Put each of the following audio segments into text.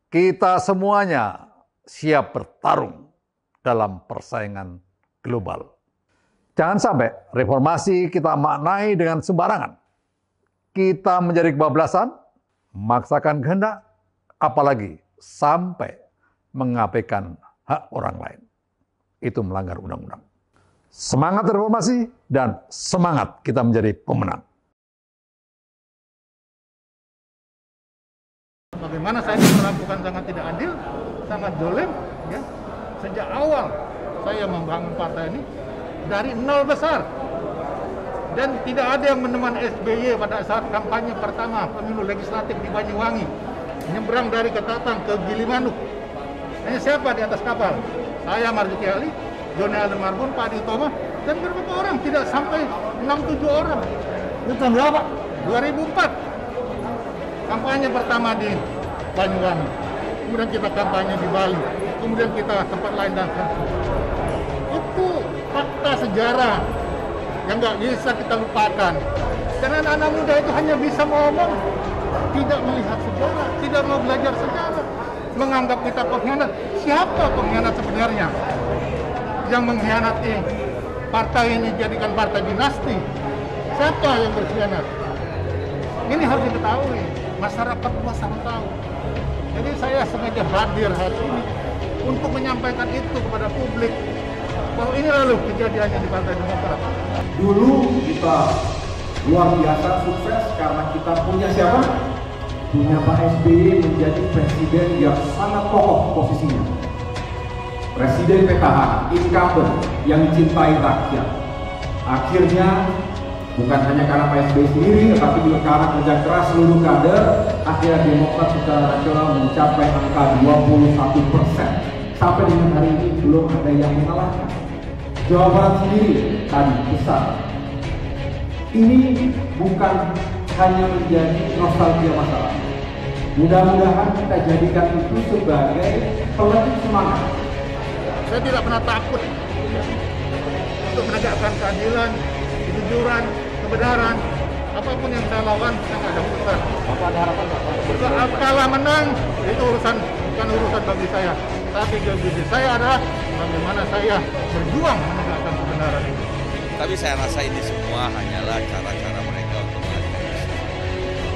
Kita semuanya siap bertarung dalam persaingan global. Jangan sampai reformasi kita maknai dengan sembarangan. Kita menjadi kebablasan, memaksakan kehendak, apalagi sampai mengabaikan hak orang lain. Itu melanggar undang-undang. Semangat reformasi dan semangat kita menjadi pemenang. Bagaimana saya diperlakukan sangat tidak adil, sangat dolim, ya. Sejak awal saya membangun partai ini dari nol besar, dan tidak ada yang menemani SBY pada saat kampanye pertama pemilu legislatif di Banyuwangi, nyebrang dari Ketapang ke Gilimanuk. Hanya siapa di atas kapal? Saya, Marzuki Ali, Joni Alden Marbun, Pak Adi Toma, dan beberapa orang, tidak sampai 6-7 orang. Itu tahun berapa? 2004. Kampanye pertama di Banyuwangi, kemudian kita kampanye di Bali, kemudian kita tempat lain dan itu fakta sejarah yang nggak bisa kita lupakan. Karena anak-anak muda itu hanya bisa ngomong, tidak melihat sejarah, tidak mau belajar sejarah, menganggap kita pengkhianat. Siapa pengkhianat sebenarnya? Yang mengkhianati partai ini jadikan partai dinasti. Siapa yang berkhianat? Ini harus diketahui. Masyarakat luas harus tahu. Jadi saya sengaja hadir hari ini untuk menyampaikan itu kepada publik, bahwa ini lalu kejadiannya di Partai Demokrat. Dulu kita luar biasa sukses karena kita punya siapa? Punya Pak SBY menjadi presiden yang sangat kokoh posisinya. Presiden petahana, incumbent yang dicintai rakyat. Akhirnya bukan hanya karena Pak SBY sendiri, tetapi juga karena kerja keras seluruh kader, akhirnya Demokrat secara nasional mencapai angka 21%. Sampai dengan hari ini belum ada yang mengalahkan. Jawa Barat sendiri tadi besar. Ini bukan hanya menjadi nostalgia masalah. Mudah-mudahan kita jadikan itu sebagai peletih semangat. Saya tidak pernah takut untuk menegakkan keadilan, kejujuran, kebenaran. Apapun yang saya lawan, saya nggak ada urusan. Apa ada harapan Pak? Kalah menang, itu bukan urusan bagi saya. Tapi bagi saya adalah bagaimana saya berjuang menegakkan kebenaran ini. Tapi saya rasa ini semua hanyalah cara-cara mereka untuk melarikan isu.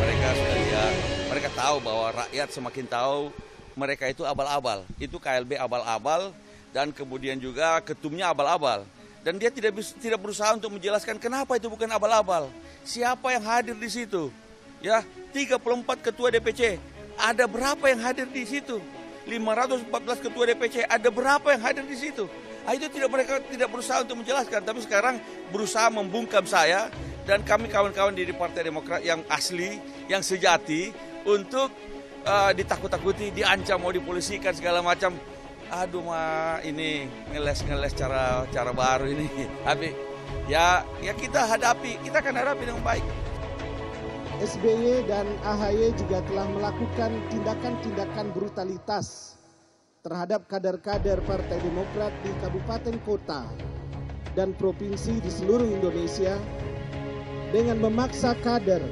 Mereka sudah lihat, mereka tahu bahwa rakyat semakin tahu mereka itu abal-abal. Itu KLB abal-abal, dan kemudian juga ketumnya abal-abal. Dan dia tidak berusaha untuk menjelaskan kenapa itu bukan abal-abal. Siapa yang hadir di situ? Ya, 34 ketua DPC. Ada berapa yang hadir di situ? 514 ketua DPC. Ada berapa yang hadir di situ? Nah, itu mereka tidak berusaha untuk menjelaskan, tapi sekarang berusaha membungkam saya dan kami kawan-kawan di Partai Demokrat yang asli, yang sejati, untuk ditakut-takuti, diancam, mau dipolisikan segala macam. Aduh ini ngeles cara baru ini. Tapi ya kita akan hadapi dengan baik. SBY dan AHY juga telah melakukan tindakan-tindakan brutalitas terhadap kader-kader Partai Demokrat di kabupaten kota dan provinsi di seluruh Indonesia dengan memaksa kader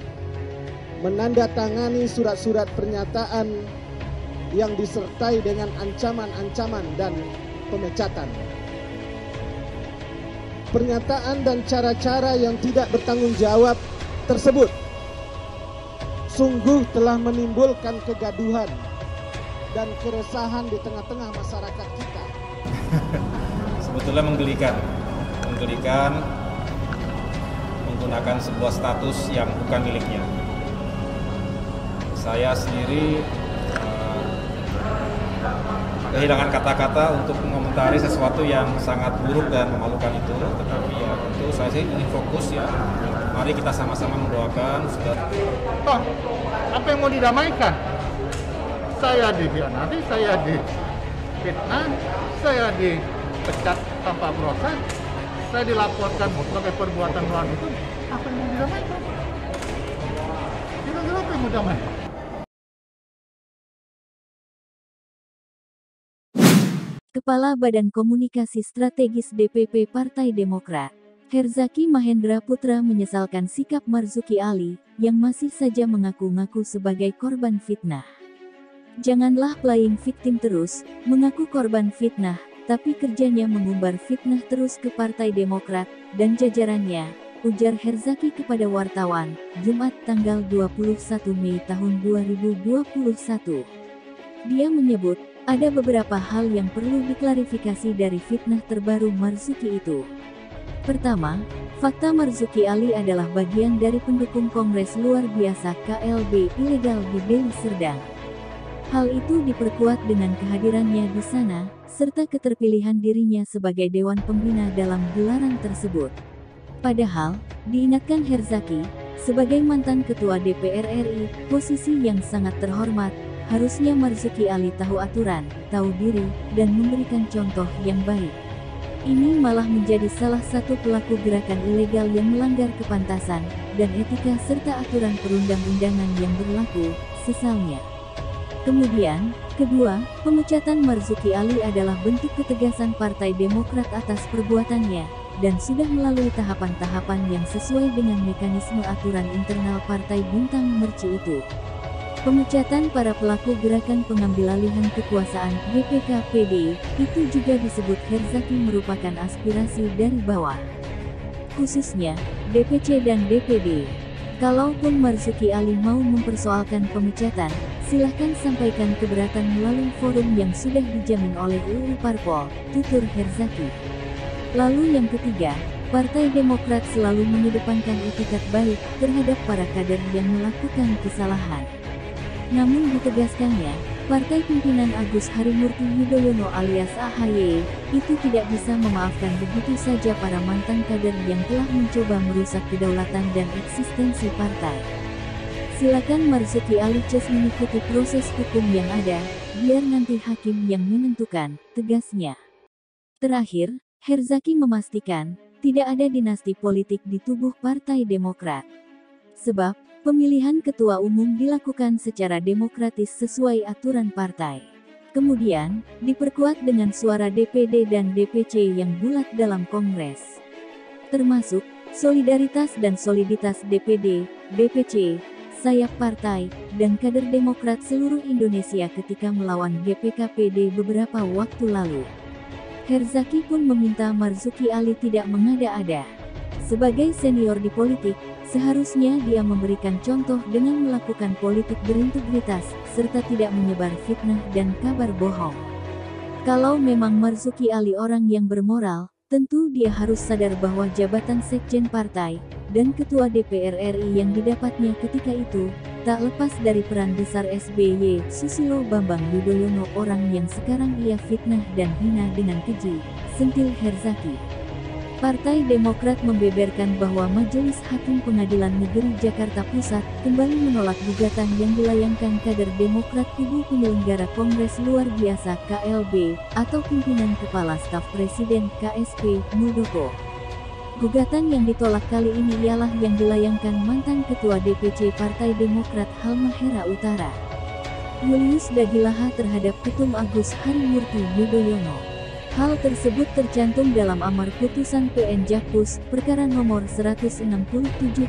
menandatangani surat-surat pernyataan yang disertai dengan ancaman-ancaman dan pemecatan. Pernyataan dan cara-cara yang tidak bertanggung jawab tersebut sungguh telah menimbulkan kegaduhan dan keresahan di tengah-tengah masyarakat kita. Sebetulnya menggelikan menggunakan sebuah status yang bukan miliknya. Saya sendiri kehilangan kata-kata untuk mengomentari sesuatu yang sangat buruk dan memalukan itu, tetapi ya tentu saya sih ingin fokus ya. Mari kita sama-sama mendoakan. Apa yang mau didamaikan? Saya dikhianati, saya difitnah, saya dipecat tanpa proses, saya dilaporkan sebagai perbuatan melawan itu. Apa yang mau didamaikan? Kira-kira apa yang mau didamaikan? Kepala Badan Komunikasi Strategis DPP Partai Demokrat, Herzaki Mahendra Putra menyesalkan sikap Marzuki Ali, yang masih saja mengaku-ngaku sebagai korban fitnah. Janganlah playing victim terus, mengaku korban fitnah, tapi kerjanya mengumbar fitnah terus ke Partai Demokrat dan jajarannya, ujar Herzaki kepada wartawan, Jumat tanggal 21 Mei tahun 2021. Dia menyebut, ada beberapa hal yang perlu diklarifikasi dari fitnah terbaru Marzuki itu. Pertama, fakta Marzuki Ali adalah bagian dari pendukung Kongres Luar Biasa KLB ilegal di Deli Serdang. Hal itu diperkuat dengan kehadirannya di sana, serta keterpilihan dirinya sebagai Dewan Pembina dalam gelaran tersebut. Padahal, diingatkan Herzaki, sebagai mantan Ketua DPR RI, posisi yang sangat terhormat, harusnya Marzuki Ali tahu aturan, tahu diri, dan memberikan contoh yang baik. Ini malah menjadi salah satu pelaku gerakan ilegal yang melanggar kepantasan, dan etika serta aturan perundang-undangan yang berlaku, sesalnya. Kemudian, kedua, pemecatan Marzuki Ali adalah bentuk ketegasan Partai Demokrat atas perbuatannya, dan sudah melalui tahapan-tahapan yang sesuai dengan mekanisme aturan internal Partai Bintang Merci itu. Pemecatan para pelaku gerakan pengambilalihan kekuasaan GPK-PD itu juga disebut Herzaki merupakan aspirasi dari bawah, khususnya DPC dan DPD. Kalaupun Marzuki Ali mau mempersoalkan pemecatan, silahkan sampaikan keberatan melalui forum yang sudah dijamin oleh UU Parpol, tutur Herzaki. Lalu yang ketiga, Partai Demokrat selalu mengedepankan etikat baik terhadap para kader yang melakukan kesalahan. Namun ditegaskannya, partai pimpinan Agus Harimurti Yudhoyono alias AHY, itu tidak bisa memaafkan begitu saja para mantan kader yang telah mencoba merusak kedaulatan dan eksistensi partai. Silakan Marzuki Ali mengikuti proses hukum yang ada, biar nanti hakim yang menentukan, tegasnya. Terakhir, Herzaki memastikan, tidak ada dinasti politik di tubuh Partai Demokrat. Sebab, pemilihan ketua umum dilakukan secara demokratis sesuai aturan partai. Kemudian, diperkuat dengan suara DPD dan DPC yang bulat dalam Kongres. Termasuk, solidaritas dan soliditas DPD, DPC, sayap partai, dan kader Demokrat seluruh Indonesia ketika melawan GPK-PD beberapa waktu lalu. Herzaki pun meminta Marzuki Ali tidak mengada-ada. Sebagai senior di politik, seharusnya dia memberikan contoh dengan melakukan politik berintegritas, serta tidak menyebar fitnah dan kabar bohong. Kalau memang Marzuki Ali orang yang bermoral, tentu dia harus sadar bahwa jabatan sekjen partai, dan ketua DPR RI yang didapatnya ketika itu, tak lepas dari peran besar SBY, Susilo Bambang Yudhoyono orang yang sekarang ia fitnah dan hina dengan keji, sentil Herzaki. Partai Demokrat membeberkan bahwa Majelis Hakim Pengadilan Negeri Jakarta Pusat kembali menolak gugatan yang dilayangkan kader Demokrat kubu penyelenggara Kongres Luar Biasa KLB atau pimpinan Kepala Staf Presiden KSP Muldoko. Gugatan yang ditolak kali ini ialah yang dilayangkan mantan Ketua DPC Partai Demokrat Halmahera Utara, Julius Dagilaha terhadap Ketum Agus Harimurti Yudhoyono. Hal tersebut tercantum dalam amar putusan PN Jakpus, perkara nomor 167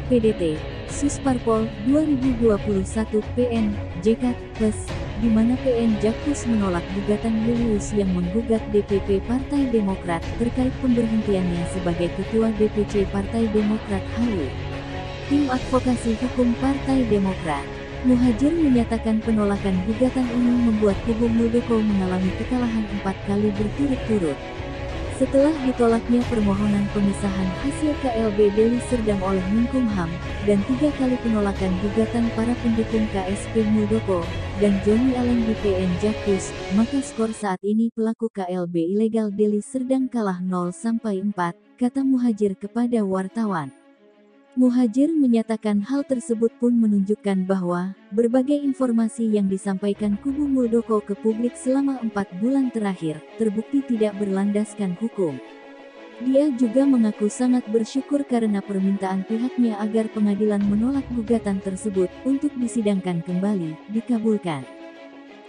PDT, Susparpol 2021 PN, JK, di mana PN Jakpus menolak gugatan Julius yang menggugat DPP Partai Demokrat terkait pemberhentiannya sebagai Ketua DPC Partai Demokrat HALU. Tim Advokasi Hukum Partai Demokrat Muhajir menyatakan penolakan gugatan ini membuat kubu Muldoko mengalami kekalahan 4 kali berturut-turut. Setelah ditolaknya permohonan pemisahan hasil KLB Deli Serdang oleh Menkumham, dan 3 kali penolakan gugatan para pendukung KSP Muldoko, dan Joni Allen di PN Jakpus, maka skor saat ini pelaku KLB ilegal Deli Serdang kalah 0-4, kata Muhajir kepada wartawan. Muhajir menyatakan hal tersebut pun menunjukkan bahwa, berbagai informasi yang disampaikan kubu Muldoko ke publik selama 4 bulan terakhir, terbukti tidak berlandaskan hukum. Dia juga mengaku sangat bersyukur karena permintaan pihaknya agar pengadilan menolak gugatan tersebut untuk disidangkan kembali, dikabulkan.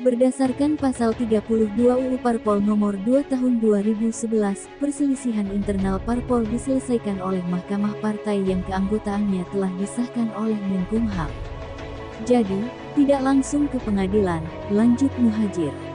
Berdasarkan pasal 32 UU Parpol nomor 2 tahun 2011, perselisihan internal Parpol diselesaikan oleh Mahkamah Partai yang keanggotaannya telah disahkan oleh Menkumham. Jadi, Tidak langsung ke pengadilan, lanjut Muhajir.